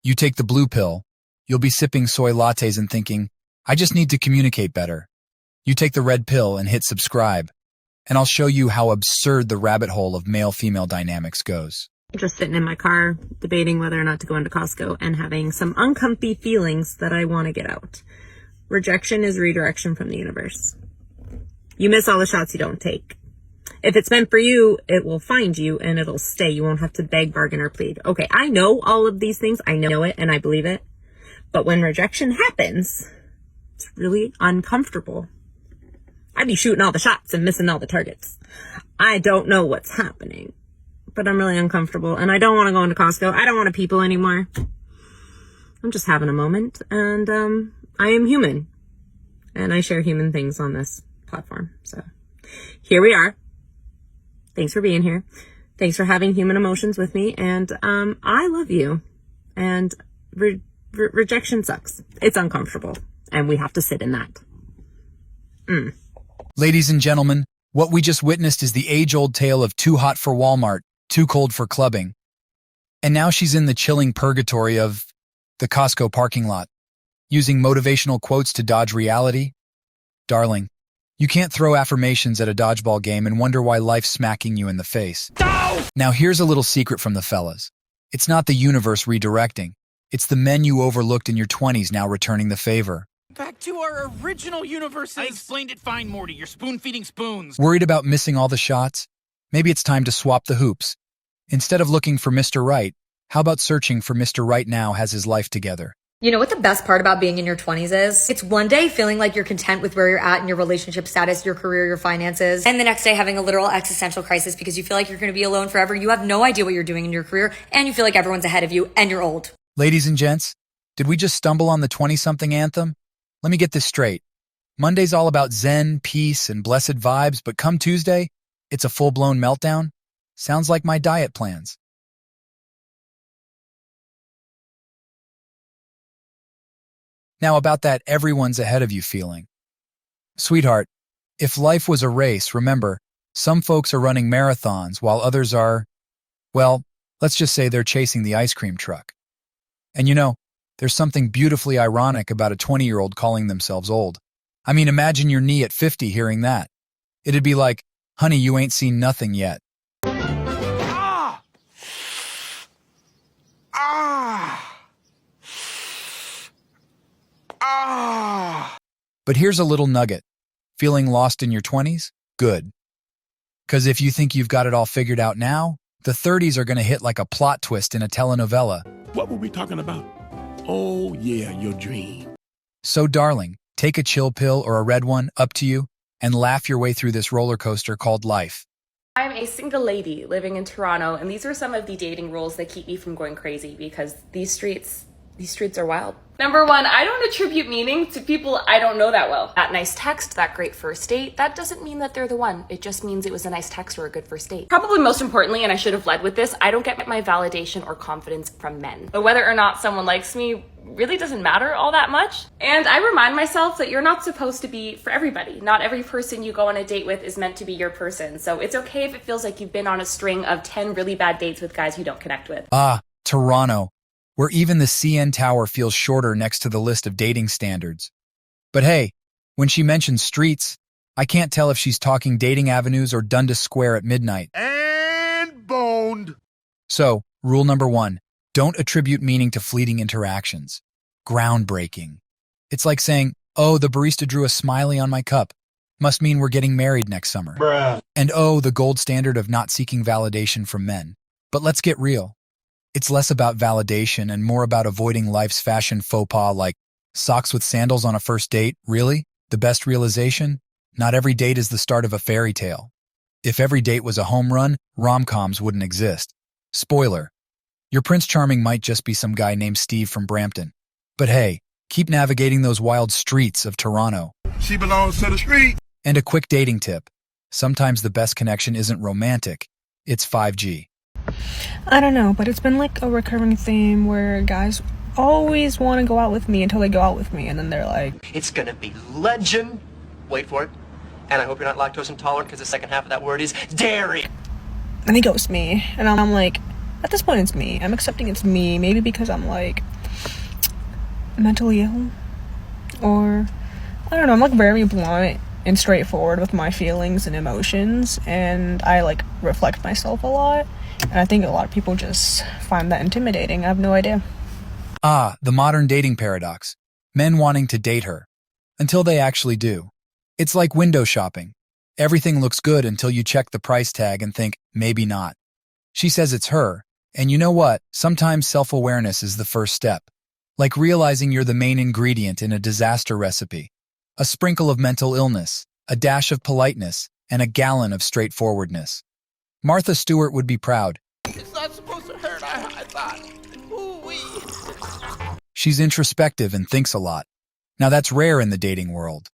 You take the blue pill, you'll be sipping soy lattes and thinking, I just need to communicate better. You take the red pill and hit subscribe, and I'll show you how absurd the rabbit hole of male-female dynamics goes. Just sitting in my car, debating whether or not to go into Costco and having some uncomfy feelings that I want to get out. Rejection is redirection from the universe. You miss all the shots you don't take. If it's meant for you, it will find you and it'll stay. You won't have to beg, bargain, or plead. Okay, I know all of these things. I know it and I believe it. But when rejection happens, it's really uncomfortable. I'd be shooting all the shots and missing all the targets. I don't know what's happening, but I'm really uncomfortable and I don't want to go into Costco. I don't want to people anymore. I'm just having a moment and I am human and I share human things on this platform. So here we are. Thanks for being here. Thanks for having human emotions with me. And I love you. And rejection sucks. It's uncomfortable. And we have to sit in that. Ladies and gentlemen, what we just witnessed is the age-old tale of too hot for Walmart, too cold for clubbing. And now she's in the chilling purgatory of the Costco parking lot, using motivational quotes to dodge reality. Darling, you can't throw affirmations at a dodgeball game and wonder why life's smacking you in the face. No! Now here's a little secret from the fellas. It's not the universe redirecting. It's the men you overlooked in your 20s now returning the favor. Back to our original universes. I explained it fine, Morty. You're spoon-feeding spoons. Worried about missing all the shots? Maybe it's time to swap the hoops. Instead of looking for Mr. Right, how about searching for Mr. Right now has his life together? You know what the best part about being in your 20s is? It's one day feeling like you're content with where you're at in your relationship status, your career, your finances, and the next day having a literal existential crisis because you feel like you're going to be alone forever. You have no idea what you're doing in your career, and you feel like everyone's ahead of you, and you're old. Ladies and gents, did we just stumble on the 20-something anthem? Let me get this straight. Monday's all about zen, peace, and blessed vibes, but come Tuesday, it's a full-blown meltdown? Sounds like my diet plans. Now about that everyone's ahead of you feeling. Sweetheart, if life was a race, remember, some folks are running marathons while others are, well, let's just say they're chasing the ice cream truck. And you know, there's something beautifully ironic about a 20-year-old calling themselves old. I mean, imagine your knee at 50 hearing that. It'd be like, honey, you ain't seen nothing yet. Ah! Ah! Ah! But here's a little nugget. Feeling lost in your 20s? Good. Because if you think you've got it all figured out now, the 30s are going to hit like a plot twist in a telenovela. What were we talking about? Oh, yeah, your dream. So, darling, take a chill pill or a red one, up to you, and laugh your way through this roller coaster called life. I'm a single lady living in Toronto, and these are some of the dating rules that keep me from going crazy because these streets are wild. Number one, I don't attribute meaning to people I don't know that well. That nice text, that great first date, that doesn't mean that they're the one. It just means it was a nice text or a good first date. Probably most importantly, and I should have led with this, I don't get my validation or confidence from men. But whether or not someone likes me really doesn't matter all that much. And I remind myself that you're not supposed to be for everybody. Not every person you go on a date with is meant to be your person. So it's okay if it feels like you've been on a string of 10 really bad dates with guys you don't connect with. Ah, Toronto, where even the CN Tower feels shorter next to the list of dating standards. But hey, when she mentions streets, I can't tell if she's talking dating avenues or Dundas Square at midnight. And boned. So, rule number 1, don't attribute meaning to fleeting interactions. Groundbreaking. It's like saying, oh, the barista drew a smiley on my cup. Must mean we're getting married next summer. Bruh. And oh, the gold standard of not seeking validation from men. But let's get real. It's less about validation and more about avoiding life's fashion faux pas like socks with sandals on a first date. Really? The best realization? Not every date is the start of a fairy tale. If every date was a home run, rom-coms wouldn't exist. Spoiler. Your Prince Charming might just be some guy named Steve from Brampton. But hey, keep navigating those wild streets of Toronto. She belongs to the street. And a quick dating tip. Sometimes the best connection isn't romantic. It's 5G. I don't know, but it's been like a recurring theme where guys always want to go out with me until they go out with me, and then they're like, it's gonna be legend. Wait for it. And I hope you're not lactose intolerant because the second half of that word is dairy. and they ghost me. And I'm like, at this point it's me. I'm accepting it's me. Maybe because I'm like mentally ill, or I don't know. I'm like very blunt and straightforward with my feelings and emotions, and I like reflect myself a lot. And I think a lot of people just find that intimidating. I have no idea. Ah, the modern dating paradox. Men wanting to date her. Until they actually do. It's like window shopping. Everything looks good until you check the price tag and think, maybe not. She says it's her, and you know what? Sometimes self-awareness is the first step. Like realizing you're the main ingredient in a disaster recipe. A sprinkle of mental illness, a dash of politeness, and a gallon of straightforwardness. Martha Stewart would be proud. It's not supposed to hurt, I thought. Ooh-wee. She's introspective and thinks a lot. Now that's rare in the dating world.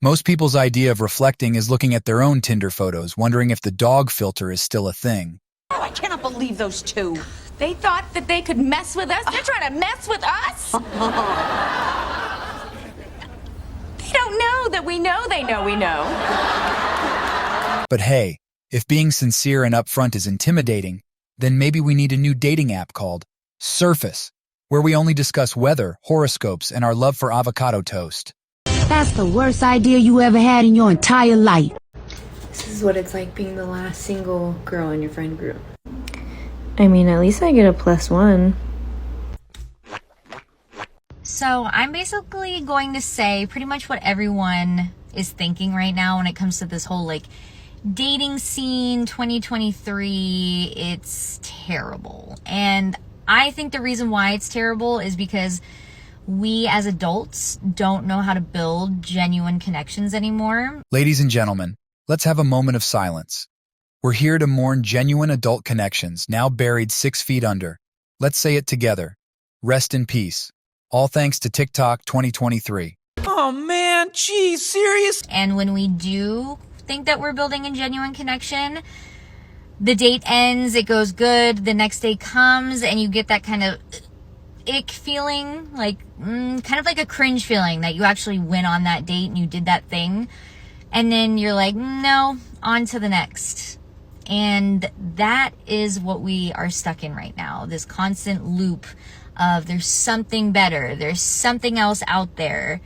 Most people's idea of reflecting is looking at their own Tinder photos, wondering if the dog filter is still a thing. Oh, I cannot believe those two. They thought that they could mess with us. They're trying to mess with us. They don't know that we know they know we know. But hey, if being sincere and upfront is intimidating, then maybe we need a new dating app called Surface, where we only discuss weather, horoscopes, and our love for avocado toast. That's the worst idea you ever had in your entire life. This is what it's like being the last single girl in your friend group. I mean, at least I get a +1. So I'm basically going to say pretty much what everyone is thinking right now when it comes to this whole like dating scene 2023. It's terrible. And I think the reason why it's terrible is because we as adults don't know how to build genuine connections anymore. Ladies and gentlemen, let's have a moment of silence. We're here to mourn genuine adult connections now buried 6 feet under. Let's say it together. Rest in peace. All thanks to TikTok 2023. Oh man, geez, serious? And when we do think that we're building a genuine connection, the date ends, it goes good, the next day comes, and you get that kind of ick feeling, like kind of like a cringe feeling that you actually went on that date and you did that thing, and then you're like, no, on to the next. And that is what we are stuck in right now, this constant loop of there's something better, there's something else out there,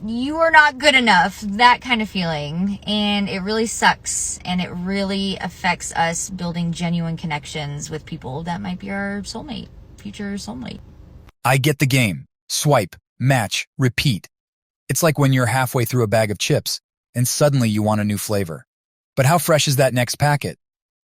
you are not good enough, that kind of feeling. And it really sucks, and it really affects us building genuine connections with people that might be our soulmate, future soulmate. I get the game. Swipe, match, repeat. It's like when you're halfway through a bag of chips and suddenly you want a new flavor. But how fresh is that next packet?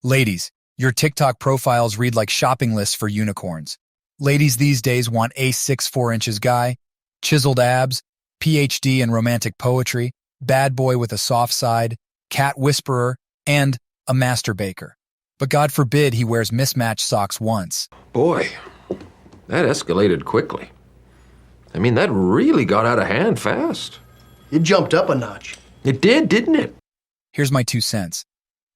Ladies, your TikTok profiles read like shopping lists for unicorns. Ladies these days want a 6'4" guy, chiseled abs, PhD in romantic poetry, bad boy with a soft side, cat whisperer, and a master baker. But God forbid he wears mismatched socks once. Boy, that escalated quickly. I mean, that really got out of hand fast. It jumped up a notch. It did, didn't it? Here's my 2 cents.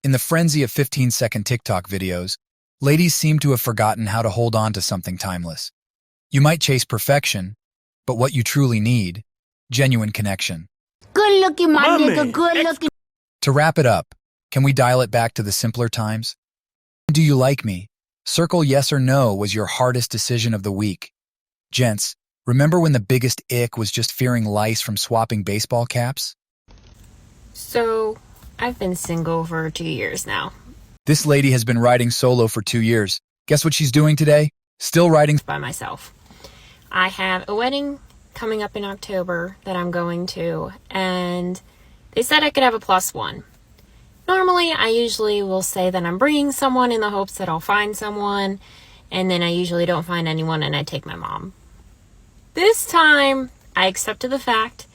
In the frenzy of 15-second TikTok videos, ladies seem to have forgotten how to hold on to something timeless. You might chase perfection, but what you truly need, genuine connection. Good looking, my nigga, good looking. To wrap it up, can we dial it back to the simpler times? Do you like me? Circle yes or no was your hardest decision of the week. Gents, remember when the biggest ick was just fearing lice from swapping baseball caps? So, I've been single for 2 years now. This lady has been riding solo for 2 years. Guess what she's doing today? Still riding By myself. I have a wedding coming up in October that I'm going to, and they said I could have a +1. Normally, I usually will say that I'm bringing someone in the hopes that I'll find someone, and then I usually don't find anyone and I take my mom. This time, I accepted the fact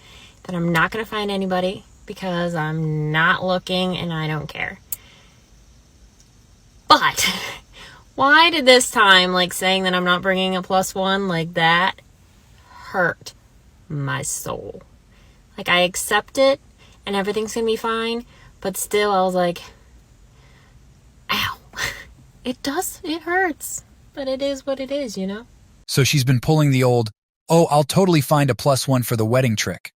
that I'm not going to find anybody because I'm not looking and I don't care. But why did this time, like saying that I'm not bringing a +1 like that, hurt my soul? Like, I accept it and everything's gonna be fine, but still I was like, ow. It hurts, but it is what it is, you know? So she's been pulling the old, oh, I'll totally find a +1 for the wedding trick.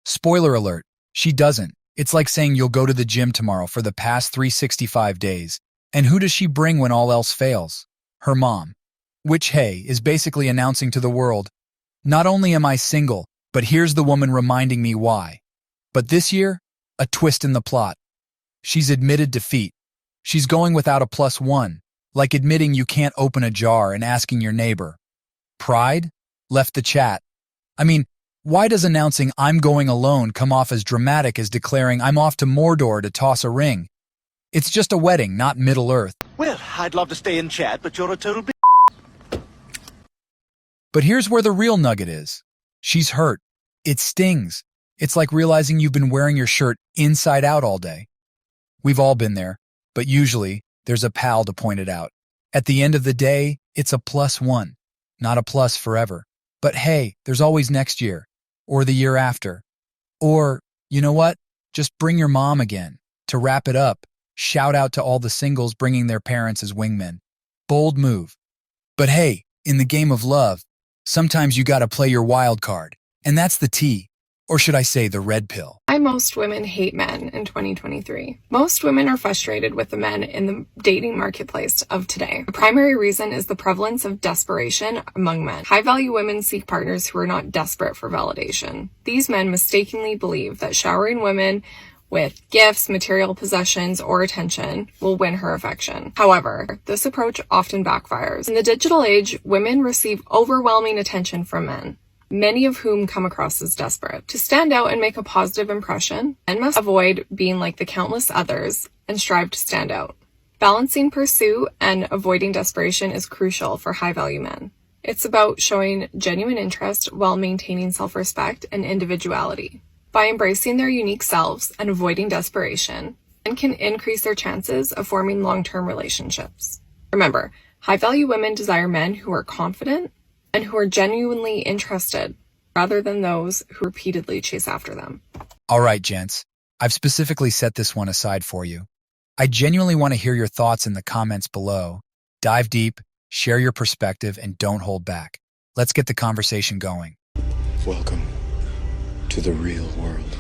Spoiler alert, she doesn't. It's like saying you'll go to the gym tomorrow for the past 365 days, And who does she bring when all else fails? Her mom. Which, hey, is basically announcing to the world, not only am I single, but here's the woman reminding me why. But this year, a twist in the plot. She's admitted defeat. She's going without a +1, like admitting you can't open a jar and asking your neighbor. Pride? Left the chat. I mean, why does announcing I'm going alone come off as dramatic as declaring I'm off to Mordor to toss a ring? It's just a wedding, not Middle-earth. Well, I'd love to stay and chat, but you're a total But here's where the real nugget is. She's hurt. It stings. It's like realizing you've been wearing your shirt inside out all day. We've all been there, but usually there's a pal to point it out. At the end of the day, it's a +1, not a plus forever. But hey, there's always next year, or the year after. Or, you know what? Just bring your mom again. To wrap it up, shout out to all the singles bringing their parents as wingmen. Bold move. But hey, in the game of love, sometimes you gotta play your wild card. And that's the T, or should I say the red pill. Why most women hate men in 2023. Most women are frustrated with the men in the dating marketplace of today. The primary reason is the prevalence of desperation among men. High-value women seek partners who are not desperate for validation. These men mistakenly believe that showering women with gifts, material possessions, or attention will win her affection. However, this approach often backfires. In the digital age, women receive overwhelming attention from men, many of whom come across as desperate. To stand out and make a positive impression, men must avoid being like the countless others and strive to stand out. Balancing pursuit and avoiding desperation is crucial for high-value men. It's about showing genuine interest while maintaining self-respect and individuality. By embracing their unique selves and avoiding desperation, men can increase their chances of forming long-term relationships. Remember, high-value women desire men who are confident and who are genuinely interested, rather than those who repeatedly chase after them. All right, gents. I've specifically set this one aside for you. I genuinely want to hear your thoughts in the comments below. Dive deep, share your perspective, and don't hold back. Let's get the conversation going. Welcome to the real world.